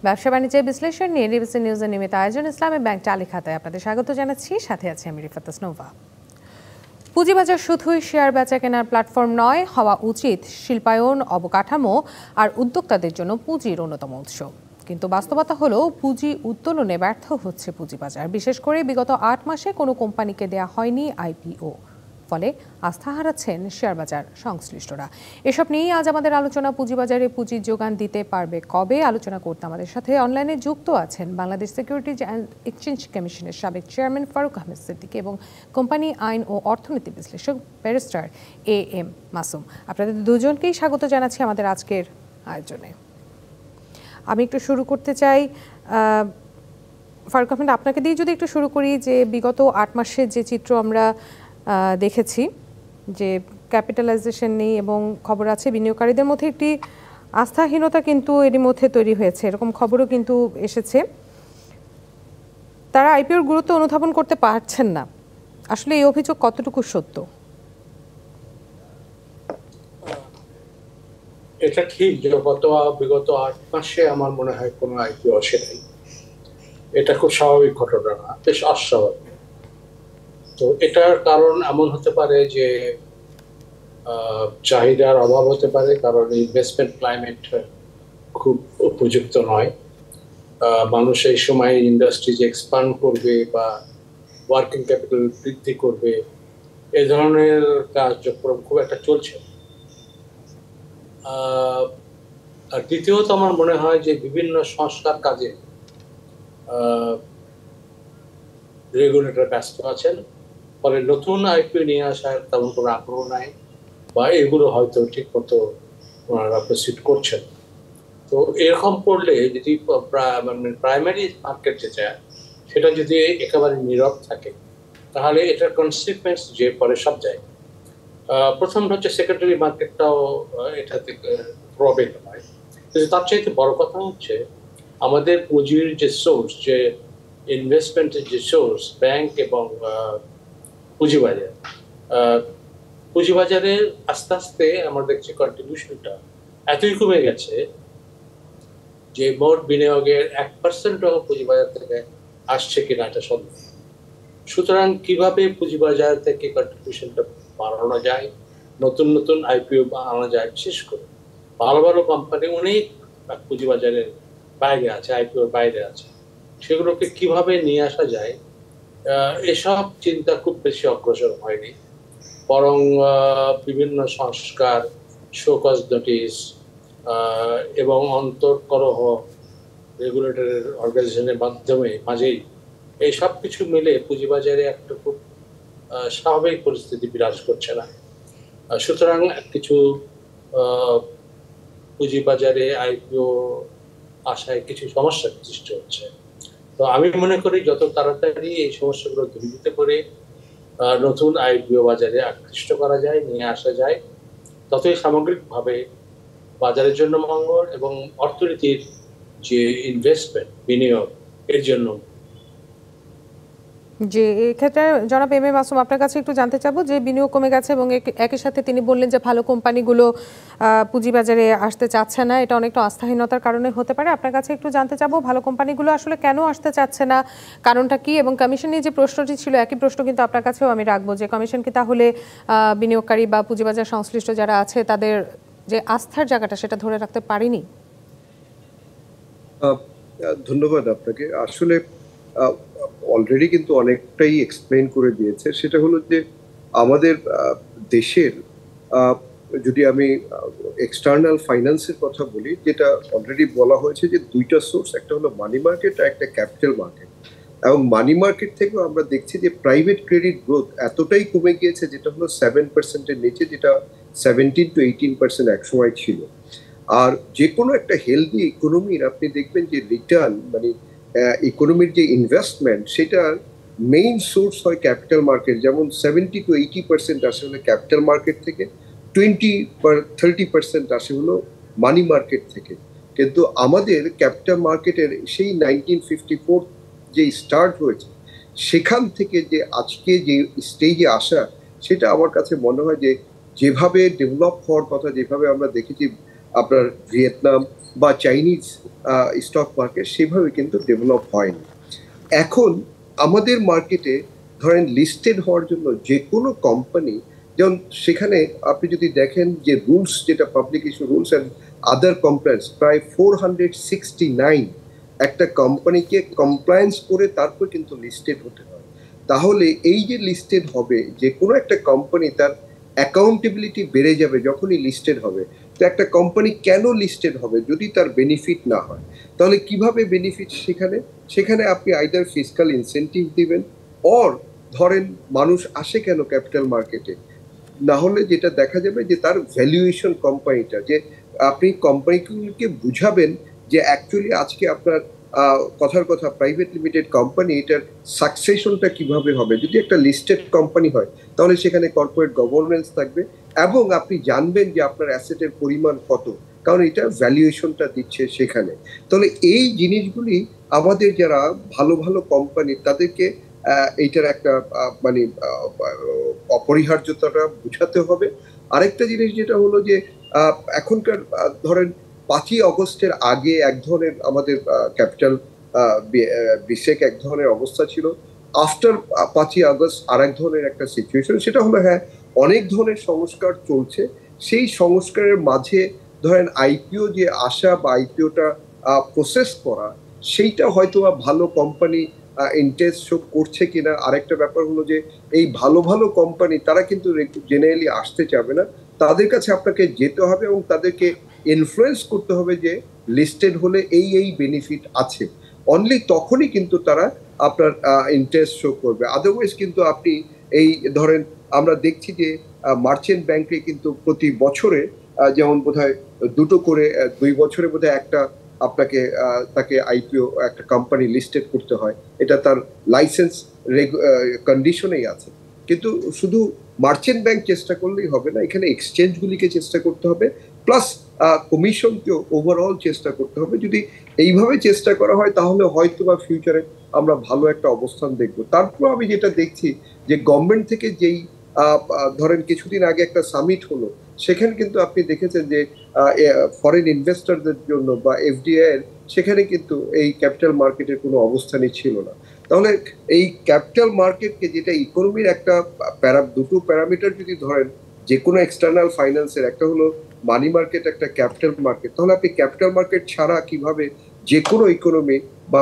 ব্যবসা বাণিজ্যের বিশ্লেষণ নিয়ে ডিবিসি নিউজের নিয়মিত আয়োজন ইসলামী ব্যাংক টালি খাতায় আপনাদের স্বাগত জানাচ্ছি। সাথে আছি আমি রিফাত নোভা। পুঁজিবাজার শুধুই শেয়ার বেচা কেনার প্ল্যাটফর্ম নয়, হওয়া উচিত শিল্পায়ন, অবকাঠামো আর উদ্যোক্তাদের জন্য পুঁজির অন্যতম উৎস। কিন্তু বাস্তবতা হলো পুঁজি উত্তোলনে ব্যর্থ হচ্ছে পুঁজিবাজার। বিশেষ করে বিগত ৮ মাসে কোনো কোম্পানিকে দেয়া হয়নি আইপিও। ফলে আস্থা হারাচ্ছেন শেয়ার বাজার সংশ্লিষ্টরা। এসব নিয়েই আজ আমাদের আলোচনা। পুঁজিবাজারে পুঁজির যোগান দিতে পারবে কবে? আলোচনা করতে আমাদের সাথে অনলাইনে যুক্ত আছেন বাংলাদেশ সিকিউরিটিজ অ্যান্ড এক্সচেঞ্জ কমিশনের সাবেক চেয়ারম্যান ফারুক আহমেদ সিদ্দিকী এবং কোম্পানি আইন ও অর্থনীতি বিশ্লেষক ব্যারিস্টার AM মাসুম। আপনাদের দুজনকেই স্বাগত জানাচ্ছি আমাদের আজকের আয়োজনে। আমি একটু শুরু করতে চাই ফারুক আহমেদ, আপনাকে দিয়ে যদি একটু শুরু করি যে বিগত ৮ মাসের যে চিত্র আমরা দেখেছি, যে ক্যাপিটালাইজেশন নেই এবং খবর আছে বিনিয়োগকারীদের মধ্যে একটি আস্থাহীনতা কিন্তু এরই মধ্যে তৈরি হয়েছে, এরকম খবরও কিন্তু এসেছে। তারা আইপিওর গুরুত্ব অনুধাবন করতে পারছেন না। আসলে এই অভিযোগ কতটুকু সত্য? এটা ঠিক যে বিগত ৮ মাসে আমার মনে হয় কোনো আইপিও আসে নাই। এটা খুব স্বাভাবিক ঘটনা না, বেশ অস্বাভাবিক। তো এটার কারণ এমন হতে পারে যে চাহিদার অভাব হতে পারে, কারণ ইনভেস্টমেন্ট ক্লাইমেট খুব উপযুক্ত নয়। মানুষ এই সময় ইন্ডাস্ট্রিজ এক্সপান্ড করবে বা ওয়ার্কিং ক্যাপিটাল বৃদ্ধি করবে, এই ধরনের কার্যক্রম খুব একটা চলছে। আর দ্বিতীয়ত আমার মনে হয় যে বিভিন্ন সংস্কার কাজে রেগুলেটর ব্যস্ত আছেন, ফলে নতুন আইপিও নিয়ে আসার তেমন কোনো আগ্রহ নাই, বা এগুলো হয়তো ঠিক মতো ওনারা প্রসিড করছেন। তো এরকম করলে যদি প্রাইমারি মার্কেট যেটা সেটা যদি একেবারে নীরব থাকে, তাহলে এটার কনসিকুয়েন্স যে পরে সব যায়। প্রথম হচ্ছে সেকেন্ডারি মার্কেটটাও এটাতে প্রভাবিত হয়। কিন্তু তার চাইতে বড় কথা হচ্ছে আমাদের পুঁজির যে সোর্স, যে ইনভেস্টমেন্টের যে সোর্স, ব্যাংক এবং পুঁজিবাজার। পুঁজিবাজারের আস্তে আস্তে আমরা দেখছি কন্ট্রিবিউশনটা এতই কমে গেছে যে মোট বিনিয়োগের 1%ও পুঁজিবাজার থেকে আসছে কিনা এটা সন্দেহ। সুতরাং কিভাবে পুঁজিবাজার থেকে কন্ট্রিবিউশনটা বাড়ানো যায়, নতুন নতুন আইপিও আনা যায়, বিশেষ করে ভালো ভালো কোম্পানি অনেক পুঁজিবাজারের বাইরে আছে, আইপিওর বাইরে আছে, সেগুলোকে কিভাবে নিয়ে আসা যায়, এসব চিন্তা খুব বেশি অগ্রসর হয়নি। বরং বিভিন্ন সংস্কার, শোকজ নোটিশ এবং অন্তর্কলহ রেগুলেটরের অর্গানাইজেশনের মাঝেই এই সব কিছু মিলে পুঁজিবাজারে একটা খুব স্বাভাবিক পরিস্থিতি বিরাজ করছে না। সুতরাং কিছু পুঁজিবাজারে আইপিও আসায় কিছু সমস্যা সৃষ্টি হচ্ছে। তো আমি মনে করি যত তাড়াতাড়ি এই সমস্যাগুলো দূরীভূত করে নতুন আইপিও বাজারে আকৃষ্ট করা যায়, নিয়ে আসা যায়, ততই সামগ্রিকভাবে বাজারের জন্য মঙ্গল এবং অর্থনীতির যে ইনভেস্টমেন্ট, বিনিয়োগ, এর জন্য। যে এক্ষেত্রে জনাব AM মাসুম, আপনার কাছে একটু জানতে চাবো যে বিনিয়োগ কমে গেছে এবং একই সাথে তিনি বললেন যে ভালো কোম্পানিগুলো পুঁজিবাজারে আসতে চাচ্ছে না, এটা অনেকটা আস্থাহীনতার কারণে হতে পারে। আপনার কাছে একটু জানতে চাবো ভালো কোম্পানিগুলো আসলে কেন আসতে চাচ্ছে না, কারণটা কি? এবং কমিশনের যে প্রশ্নটি ছিল, একই প্রশ্ন কিন্তু আপনার কাছেও আমি রাখবো, যে কমিশন কি তাহলে বিনিয়োগকারী বা পুঁজিবাজার সংশ্লিষ্ট যারা আছে তাদের যে আস্থার জায়গাটা সেটা ধরে রাখতে পারেনি? ধন্যবাদ আপনাকে। আসলে অলরেডি কিন্তু অনেকটাই এক্সপ্লেন করে দিয়েছে। সেটা হলো যে আমাদের দেশের, যদি আমি এক্সটার্নাল ফাইন্যান্সের কথা বলি, যেটা অলরেডি বলা হয়েছে যে দুইটা সোর্স, একটা হলো মানি মার্কেট আর একটা ক্যাপিটাল মার্কেট। এবং মানি মার্কেট থেকেও আমরা দেখছি যে প্রাইভেট ক্রেডিট গ্রোথ এতটাই কমে গিয়েছে, যেটা হলো 7%-এর নিচে, যেটা 17 to 18% একসময় ছিল। আর যে কোনো একটা হেলদি ইকোনমির আপনি দেখবেন যে রিটার্ন, মানে ইকোনমির যে ইনভেস্টমেন্ট, সেটার মেইন সোর্স হয় ক্যাপিটাল মার্কেট। যেমন 70 to 80% আসে হলো ক্যাপিটাল মার্কেট থেকে, 20-30% আসে হলো মানি মার্কেট থেকে। কিন্তু আমাদের ক্যাপিটাল মার্কেটের সেই 1954 যে স্টার্ট হয়েছে, সেখান থেকে যে আজকে যে স্টেজে আসা, সেটা আমার কাছে মনে হয় যে যেভাবে ডেভেলপ হওয়ার কথা, যেভাবে আমরা দেখেছি আপনার ভিয়েতনাম বা চাইনিজ স্টক মার্কেট সেভাবে কিন্তু ডেভেলপ হয়নি। এখন আমাদের মার্কেটে ধরেন লিস্টেড হওয়ার জন্য যে কোনো কোম্পানি, যেমন সেখানে আপনি যদি দেখেন যে রুলস, যেটা publication rules and other compliance, প্রায় 469 একটা কোম্পানিকে কমপ্লায়েন্স করে তারপর কিন্তু লিস্টেড হতে হয়। তাহলে এই যে লিস্টেড হবে, যে কোনো একটা কোম্পানি তার অ্যাকাউন্টেবিলিটি বেড়ে যাবে যখনই লিস্টেড হবে। তো একটা কোম্পানি কেন লিস্টেড হবে যদি তার বেনিফিট না হয়? তাহলে কিভাবে বেনিফিট? সেখানে আপনি আইদার ফিসকাল ইনসেন্টিভ দিবেন, অর ধরেন মানুষ আসে কেন ক্যাপিটাল মার্কেটে, না হলে যেটা দেখা যাবে যে তার ভ্যালুয়েশন কোম্পানিটা, যে আপনি কোম্পানিগুলোকে বুঝাবেন যে অ্যাকচুয়ালি আজকে আপনার কথার কথা প্রাইভেট লিমিটেড কোম্পানি, এটার সাকসেশনটা কিভাবে হবে। যদি একটা লিস্টেড কোম্পানি হয় তাহলে সেখানে কর্পোরেট গভর্নেন্স থাকবে এবং আপনি জানবেন যে আপনার অ্যাসেটের পরিমাণ কত, কারণ এটা ভ্যালুয়েশনটা দিচ্ছে সেখানে। তাহলে এই জিনিসগুলি আমাদের যারা ভালো ভালো কোম্পানি তাদেরকে এইটার একটা মানে অপরিহার্যতাটা বুঝাতে হবে। আরেকটা জিনিস যেটা হলো যে এখনকার ধরেন 5ই অগস্টের আগে এক ধরনের আমাদের ক্যাপিটাল বিশেক এক ধরনের অবস্থা ছিল, আফটার 5ই আগস্ট আর এক ধরনের একটা সিচুয়েশন। সেটা হলো হ্যাঁ, অনেক ধরনের সংস্কার চলছে, সেই সংস্কারের মাঝে ধরেন আইপিও যে আসা বা আইপিওটা প্রসেস করা, সেইটা হয়তো ভালো কোম্পানি ইন্টারেস্ট শো করছে কিনা। আরেকটা ব্যাপার হলো যে এই ভালো ভালো কোম্পানি তারা কিন্তু জেনারেলি আসতে চাবে না, তাদের কাছে আপনাকে যেতে হবে এবং তাদেরকে ইনফ্লুয়েন্স করতে হবে যে লিস্টেড হলে এই এই বেনিফিট আছে। অনলি তখনই কিন্তু তারা আপনার ইন্টারেস্ট শো করবে। আদারওয়াইজ কিন্তু আপনি এই ধরেন আমরা দেখছি যে মার্চেন্ট ব্যাংকে কিন্তু প্রতি বছরে যেমন বোধহয় 2টো করে 2 বছরে বোধহয় একটা আপনাকে তাকে আইপিও একটা কোম্পানি লিস্টেড করতে হয়, এটা তার লাইসেন্স কন্ডিশনেই আছে। কিন্তু শুধু মার্চেন্ট ব্যাংক চেষ্টা করলেই হবে না, এখানে এক্সচেঞ্জগুলিকে চেষ্টা করতে হবে, প্লাস কমিশনকেও ওভারঅল চেষ্টা করতে হবে। যদি এইভাবে চেষ্টা করা হয় তাহলে হয়তো বা ফিউচারে আমরা ভালো একটা অবস্থান দেখব। তারপর আমি যেটা দেখছি যে গভর্নমেন্ট থেকে যেই ধরেন কিছুদিন আগে একটা সামিট হলো, সেখানে কিন্তু আপনি দেখেছেন যে ফরেন ইনভেস্টরদের জন্য বা এফডিআই এর সেখানে কিন্তু এই ক্যাপিটাল মার্কেটের কোনো অবস্থানই ছিল না। তাহলে এই ক্যাপিটাল মার্কেটকে, যেটা ইকোনমির একটা দুটো প্যারামিটার যদি ধরেন যে কোনো এক্সটার্নাল ফাইন্যান্সের, একটা হলো মানি মার্কেট, একটা ক্যাপিটাল মার্কেট, তাহলে আপনি ক্যাপিটাল মার্কেট ছাড়া কিভাবে যে কোনো ইকোনমি বা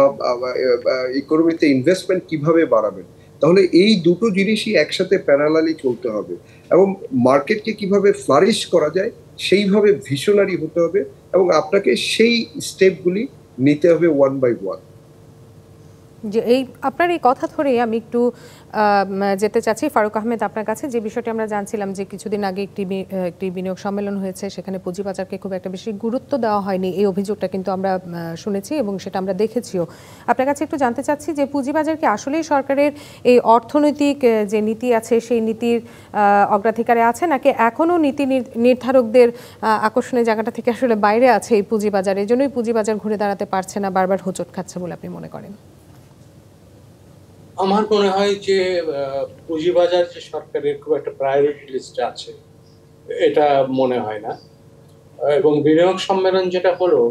ইকোনমিতে ইনভেস্টমেন্ট কিভাবে বাড়াবেন? তাহলে এই দুটো জিনিসই একসাথে প্যারালালি চলতে হবে এবং মার্কেটকে কিভাবে ফ্লারিশ করা যায় সেইভাবে ভিশনারি হতে হবে এবং আপনাকে সেই স্টেপগুলি নিতে হবে ওয়ান বাই ওয়ান। যে এই আপনার এই কথা ধরেই আমি একটু যেতে চাচ্ছি ফারুক আহমেদ আপনার কাছে। যে বিষয়টি আমরা জানছিলাম যে কিছুদিন আগে একটি বিনিয়োগ সম্মেলন হয়েছে, সেখানে পুঁজিবাজারকে খুব একটা বেশি গুরুত্ব দেওয়া হয়নি, এই অভিযোগটা কিন্তু আমরা শুনেছি এবং সেটা আমরা দেখেছিও। আপনার কাছে একটু জানতে চাচ্ছি যে পুঁজিবাজার কি আসলেই সরকারের এই অর্থনৈতিক যে নীতি আছে সেই নীতির অগ্রাধিকারে আছে, নাকি এখনও নীতি নির্ধারকদের আকর্ষণের জায়গাটা থেকে আসলে বাইরে আছে এই পুঁজিবাজার, এই জন্যই পুঁজিবাজার ঘুরে দাঁড়াতে পারছে না, বারবার হোঁচট খাচ্ছে বলে আপনি মনে করেন? আমার মনে হয় যে পুঁজিবাজার যে সরকারের খুব একটা প্রায়োরিটি লিস্টে আছে এটা মনে হয় না। এবং বিনিয়োগ সম্মেলন যেটা হলো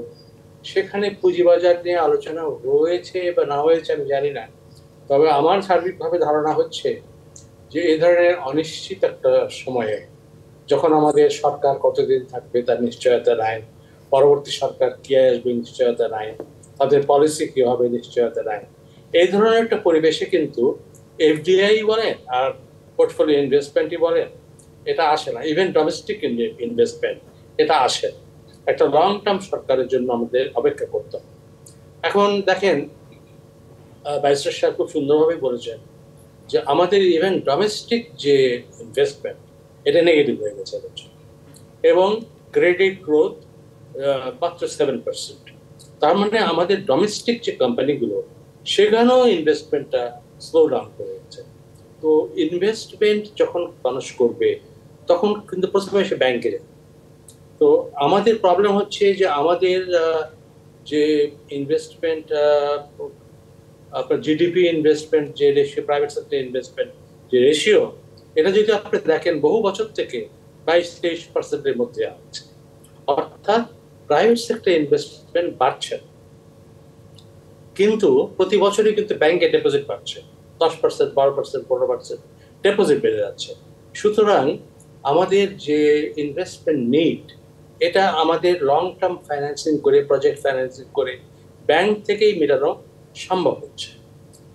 সেখানে পুঁজিবাজার নিয়ে আলোচনা হয়েছে বা না হয়েছে আমি জানি না, তবে আমার সার্বিকভাবে ধারণা হচ্ছে যে এই ধরনের অনিশ্চিত একটা সময়ে, যখন আমাদের সরকার কতদিন থাকবে তার নিশ্চয়তা নাই, পরবর্তী সরকার কি আসবে নিশ্চয়তা নাই, তাদের পলিসি কি হবে নিশ্চয়তা নাই, এই ধরনের একটা পরিবেশে কিন্তু এফডিআই বলেন আর পোর্টফোলিও ইনভেস্টমেন্টই বলেন এটা আসে না। ইভেন ডোমেস্টিক ইনভেস্টমেন্ট এটা আসে। একটা লং টার্ম সরকারের জন্য আমাদের অপেক্ষা করতে হবে। এখন দেখেন ব্যারিস্টার সাহেব খুব সুন্দরভাবে বলেছেন যে আমাদের ইভেন ডোমেস্টিক যে ইনভেস্টমেন্ট এটা নেগেটিভ হয়ে গেছে এবং ক্রেডিট গ্রোথ মাত্র 7%। তার মানে আমাদের ডোমেস্টিক যে কোম্পানিগুলো সেখানেও ইনভেস্টমেন্টটা স্লো ডাউন করে গেছে। তো ইনভেস্টমেন্ট যখন মানুষ করবে তখন কিন্তু প্রথমে এসে ব্যাংকে যাবে। তো আমাদের প্রবলেম হচ্ছে যে আমাদের যে ইনভেস্টমেন্ট আপনার জিডিপি ইনভেস্টমেন্ট যে রেশিও, প্রাইভেট সেক্টর ইনভেস্টমেন্ট যে রেশিও, এটা যদি আপনি দেখেন বহু বছর থেকে 22-23%-এর মধ্যে আছে। অর্থাৎ প্রাইভেট সেক্টর ইনভেস্টমেন্ট বাড়ছে, কিন্তু প্রতি বছরই কিন্তু ব্যাংকে ডিপোজিট বাড়ছে, 10%, 12%, 15% ডিপোজিট বেড়ে যাচ্ছে। সুতরাং আমাদের যে ইনভেস্টমেন্ট নিড, এটা আমাদের লং টার্ম ফাইন্যান্সিং করে, প্রজেক্ট ফাইন্যান্সিং করে ব্যাংক থেকেই মেটানো সম্ভব হচ্ছে,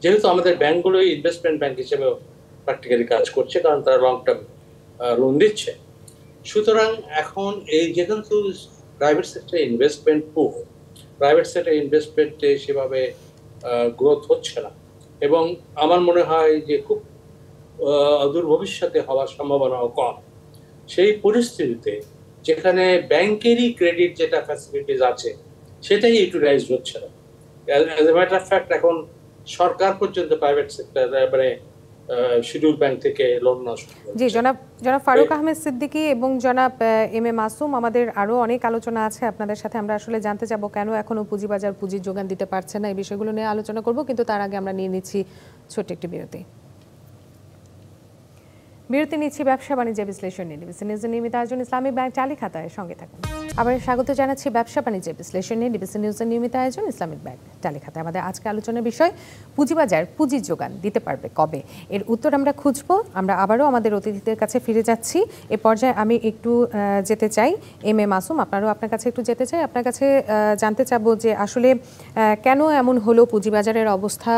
যেহেতু আমাদের ব্যাংকগুলো ইনভেস্টমেন্ট ব্যাংক হিসেবেও প্র্যাকটিক্যালি কাজ করছে, কারণ তারা লং টার্ম লোন দিচ্ছে। সুতরাং এখন এই যেহেতু private sector investment private sector ইনভেস্টমেন্টে সেভাবে গ্রোথ হচ্ছে না, এবং আমার মনে হয় যে খুব অদূর ভবিষ্যতে হওয়ার সম্ভাবনাও কম। সেই পরিস্থিতিতে যেখানে ব্যাংকেরই ক্রেডিট যেটা ফ্যাসিলিটিস আছে সেটাই ইউটিলাইজ হচ্ছে না। As a matter of fact এখন সরকার পর্যন্ত প্রাইভেট সেক্টর মানে শিডিউল ব্যাংক থেকে লোন নেওয়া শুরু করেছে। জি, জনাব ফারুক আহমেদ সিদ্দিকী এবং জনাব এম এ মাসুম, আমাদের আরো অনেক আলোচনা আছে আপনাদের সাথে। আমরা আসলে জানতে যাব কেন এখনো পুঁজিবাজার পুঁজির যোগান দিতে পারছে না, এই বিষয়গুলো নিয়ে আলোচনা করব, কিন্তু তার আগে আমরা নিয়ে নিচ্ছি ছোট্ট একটি বিরতি। নিচ্ছি ব্যবসা বাণিজ্য বিশ্লেষণ নিয়ে। ডিবিসি নিউজের নিয়মিত আয়োজন ইসলামী ব্যাংক টালি খাতায়, সঙ্গে থাকুন। আবার স্বাগত জানাচ্ছি ব্যবসা বাণিজ্য বিশ্লেষণ নিয়ে। ডিবিসি নিউজের নিয়মিত আয়োজন ইসলামিক ব্যাংক টালি খাতায়। আমাদের আজকে আলোচনার বিষয় পুঁজিবাজার পুঁজির যোগান দিতে পারবে কবে, এর উত্তর আমরা খুঁজবো। আমরা আবারও আমাদের অতিথিদের কাছে ফিরে যাচ্ছি। এ পর্যায়ে আমি একটু যেতে চাই এম এ মাসুম, আপনার কাছে একটু যেতে চাই। আপনার কাছে জানতে চাবো যে আসলে কেন এমন হলো পুঁজিবাজারের অবস্থা।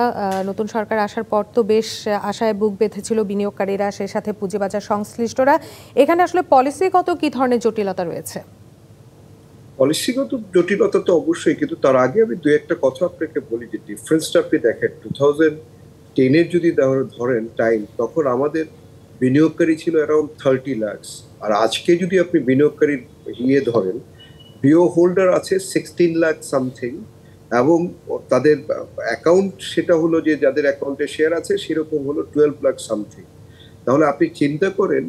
নতুন সরকার আসার পর তো বেশ আশায় বুক বেঁধেছিল বিনিয়োগকারীরা, সে সাথে পুঁজিবাজার সংশ্লিষ্টরা। এখানে আসলে পলিসিগত কি ধরনের জটিলতা রয়েছে? পলিসিগত জটিলতা তো অবশ্যই, কিন্তু তার আগে আমি দু একটা কথা আপনাকে বলি যে ডিফারেন্সটা আপনি দেখেন 2010-এর যদি ধরেন টাইম, তখন আমাদের বিনিয়োগকারী ছিল অ্যারাউন্ড 30 লাখ, আর আজকে যদি আপনি বিনিয়োগকারীর ধরেন, বিও হোল্ডার আছে 16 লাখ সামথিং, এবং তাদের অ্যাকাউন্ট সেটা হলো যে যাদের অ্যাকাউন্টে শেয়ার আছে সেরকম হলো 12 লাখ সামথিং। তাহলে আপনি চিন্তা করেন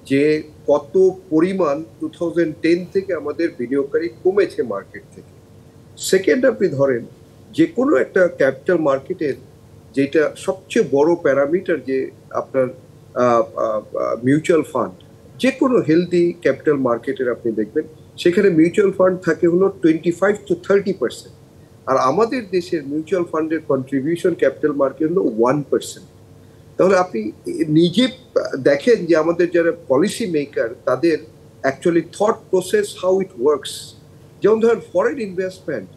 যে কত পরিমাণ 2010 থেকে আমাদের বিনিয়োগকারী কমেছে মার্কেট থেকে। সেকেন্ড, আপনি ধরেন যে কোনো একটা ক্যাপিটাল মার্কেটের যেটা সবচেয়ে বড় প্যারামিটার, যে আপনার মিউচুয়াল ফান্ড, যে কোনো হেলদি ক্যাপিটাল মার্কেটের আপনি দেখবেন সেখানে মিউচুয়াল ফান্ড থাকে হলো 25 to 30%, আর আমাদের দেশের মিউচুয়াল ফান্ডের কন্ট্রিবিউশন ক্যাপিটাল মার্কেট হলো 1%। তাহলে আপনি নিজে দেখেন যে আমাদের যারা পলিসি মেকার তাদের actually thought process how it works. যেমন ধরেন ফরেন ইনভেস্টমেন্ট,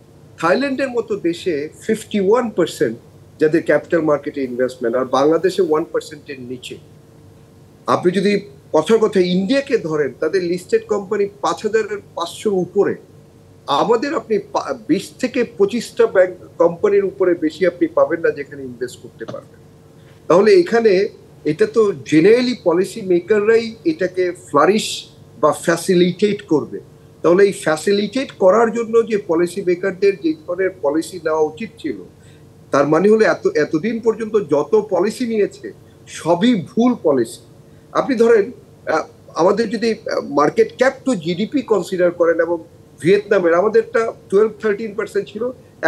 থাইল্যান্ডের মতো দেশে 51% যাদের ক্যাপিটাল মার্কেটে ইনভেস্টমেন্ট, আর বাংলাদেশে 1%-এর নিচে। আপনি যদি কথার কথা ইন্ডিয়াকে ধরেন, তাদের লিস্টেড কোম্পানি 5,500 উপরে। আমাদের আপনি 20 থেকে 25টা ব্যাংক কোম্পানির উপরে বেশি আপনি পাবেন না যেখানে ইনভেস্ট করতে পারবেন। তাহলে এখানে এটা তো জেনারেলি পলিসি মেকাররাই এটাকে ফ্লারিশ বা ফ্যাসিলিটেট করবে। তাহলে এই ফ্যাসিলিটেট করার জন্য যে পলিসি মেকারদের যে ধরনের পলিসি নেওয়া উচিত ছিল, তার মানে হলো এতদিন পর্যন্ত যত পলিসি নিয়েছে সবই ভুল পলিসি। আপনি ধরেন আমাদের যদি market cap two GDP consider করেন, এবং ভিয়েতনামের আমাদেরটা 12-13% ছিল,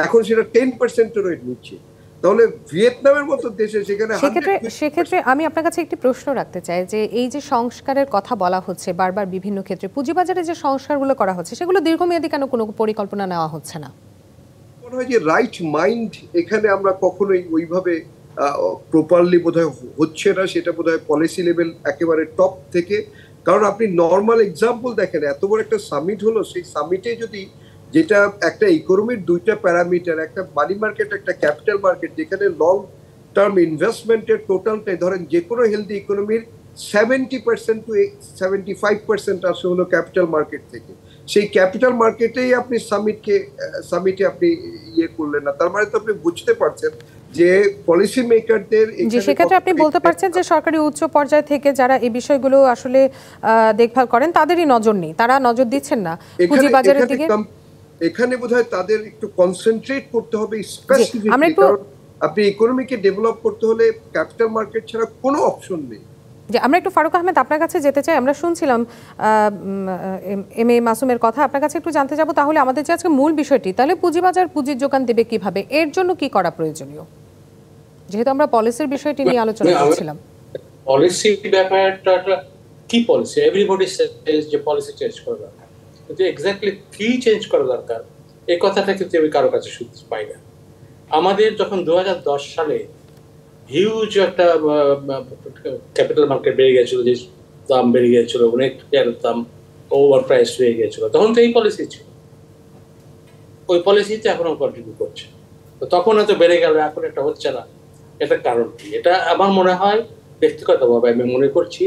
এখন সেটা 10%-এরও নিচ্ছে। তাহলে ভিয়েতনামের মতো দেশে সেক্ষেত্রে আমি আপনার কাছে একটি প্রশ্ন রাখতে চাই যে এই যে সংস্কারের কথা বলা হচ্ছে বারবার বিভিন্ন ক্ষেত্রে, পুঁজিবাজারে যে সংস্কারগুলো করা হচ্ছে সেগুলো দীর্ঘমেয়াদী কেন কোনো পরিকল্পনা নেওয়া হচ্ছে না? মনে হয় যে রাইট মাইন্ড এখানে আমরা কখনোই ওইভাবে প্রপারলি বোধহয় হচ্ছে না। সেটা বোধহয় পলিসি লেভেল একেবারে টপ থেকে। কারণ আপনি নর্মাল এক্সাম্পল দেখেন, এত বড় একটা সামিট হলো, সেই সামিটে যদি যেটা একটা ইকোনমির দুইটা প্যারামিটার, একটা মানি মার্কেট, একটা ক্যাপিটাল মার্কেট, যেখানে লং টার্ম ইনভেস্টমেন্টের টোটালটাই ধরেন যে কোনো হেলদি ইকোনমির 70% to 75% আসে হলো ক্যাপিটাল মার্কেট থেকে। সেই ক্যাপিটাল মার্কেটেই আপনি সামিটে আপনি করলেন না, তার মানে তো আপনি বুঝতে পারছেন যে পলিসি মেকারদের। যে সেক্ষেত্রে আপনি বলতে পারছেন যে সরকারি উচ্চ পর্যায় থেকে যারা এই বিষয়গুলো আসলে দেখভাল করেন তাদেরই নজর নেই, তারা নজর দিচ্ছেন না পুঁজিবাজারের দিকে। এখানে বোধহয় তাদের একটু কনসেন্ট্রেট করতে হবে স্পেসিফিকলি, কারণ আপনি ইকোনমিকে ডেভেলপ করতে হলে ক্যাপিটাল মার্কেট ছাড়া কোনো অপশন নেই। যে আমরা একটু ফারুক আহমেদ আপনার কাছে যেতে চাই। আমরা শুনছিলাম এম এ মাসুমের কথা, আপনার কাছে একটু জানতে যাব তাহলে আমাদের যে আজকে মূল বিষয়টি, তাহলে পুঁজিবাজার পুঁজির যোগান দেবে কিভাবে, এর জন্য কি করা প্রয়োজনীয়, যেহেতু আমরা পলিসির বিষয়টি নিয়ে আলোচনা করছিলাম। পলিসি ব্যাপারটা কি পলিসি, এভরিবডি সেজ যে পলিসি চেঞ্জ করা দরকার, কিন্তু এক্স্যাক্টলি কি চেঞ্জ করা দরকার এই কথাটা কিন্তু আমি কারো কাছে শুনতে পাই না। আমাদের যখন 2010 সালে হিউজ একটা ক্যাপিটাল মার্কেট বেড়ে গেছিল, যে দাম বেড়ে গিয়েছিল, অনেক শেয়ারের দাম ওভার প্রাইস হয়ে গিয়েছিল, তখন তো এই পলিসি ছিল, ওই পলিসিতে এখনো কন্টিনিউ করছে। তো তখন হয়তো বেড়ে গেল, এখন এটা হচ্ছে না, এটার কারণ কি? এটা আমার মনে হয় ব্যক্তিগতভাবে আমি মনে করছি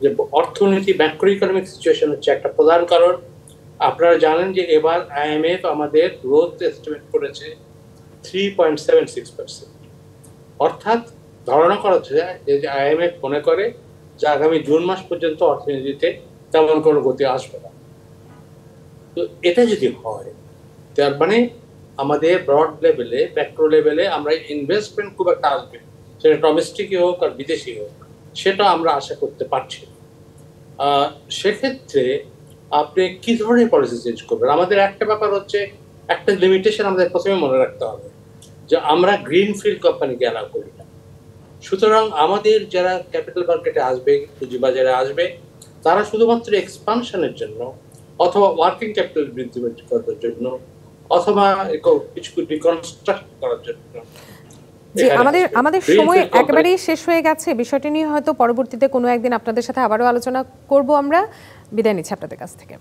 যে অর্থনীতি, ম্যাক্রো ইকোনমিক সিচুয়েশন হচ্ছে একটা প্রধান কারণ। আপনারা জানেন যে এবার IMF আমাদের গ্রোথ এস্টিমেট করেছে 3.76%। অর্থাৎ ধারণা করা হচ্ছে যে IMF মনে করে যে আগামী জুন মাস পর্যন্ত অর্থনীতিতে তেমন কোনো গতি আসবে না। তো এটা যদি হয়, তার মানে আমাদের ব্রড লেভেলে, ম্যাক্রো লেভেলে আমরা ইনভেস্টমেন্ট খুব একটা আসবে, সেটা ডোমেস্টিকই হোক আর বিদেশি হোক, সেটা আমরা আশা করতে পারছি না। সেক্ষেত্রে আপনি কি ধরনের পলিসি চেঞ্জ করবেন? আমাদের একটা ব্যাপার হচ্ছে, একটা লিমিটেশন আমাদের প্রথমে মনে রাখতে হবে যে আমরা গ্রিনফিল্ড কোম্পানিকে অ্যালাউ করি না। সুতরাং আমাদের যারা ক্যাপিটাল মার্কেটে আসবে, পুঁজিবাজারে আসবে, তারা শুধুমাত্র এক্সপানশনের জন্য অথবা ওয়ার্কিং ক্যাপিটাল বৃদ্ধি করার জন্য অথবা কিছু রিকনস্ট্রাক্ট করার জন্য। জি, আমাদের সময় একেবারেই শেষ হয়ে গেছে। বিষয়টি নিয়ে হয়তো পরবর্তীতে কোনো একদিন আপনাদের সাথে আবারও আলোচনা করব। আমরা বিদায় নিচ্ছি আপনাদের কাছ থেকে।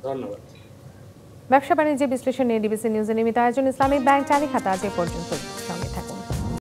ধন্যবাদ। ব্যবসা বাণিজ্য বিশ্লেষণ নিয়ে ডিবিসি নিউজের নিয়মিত আয়োজন ইসলামিক ব্যাংক চালি খাতা আজ এ পর্যন্ত।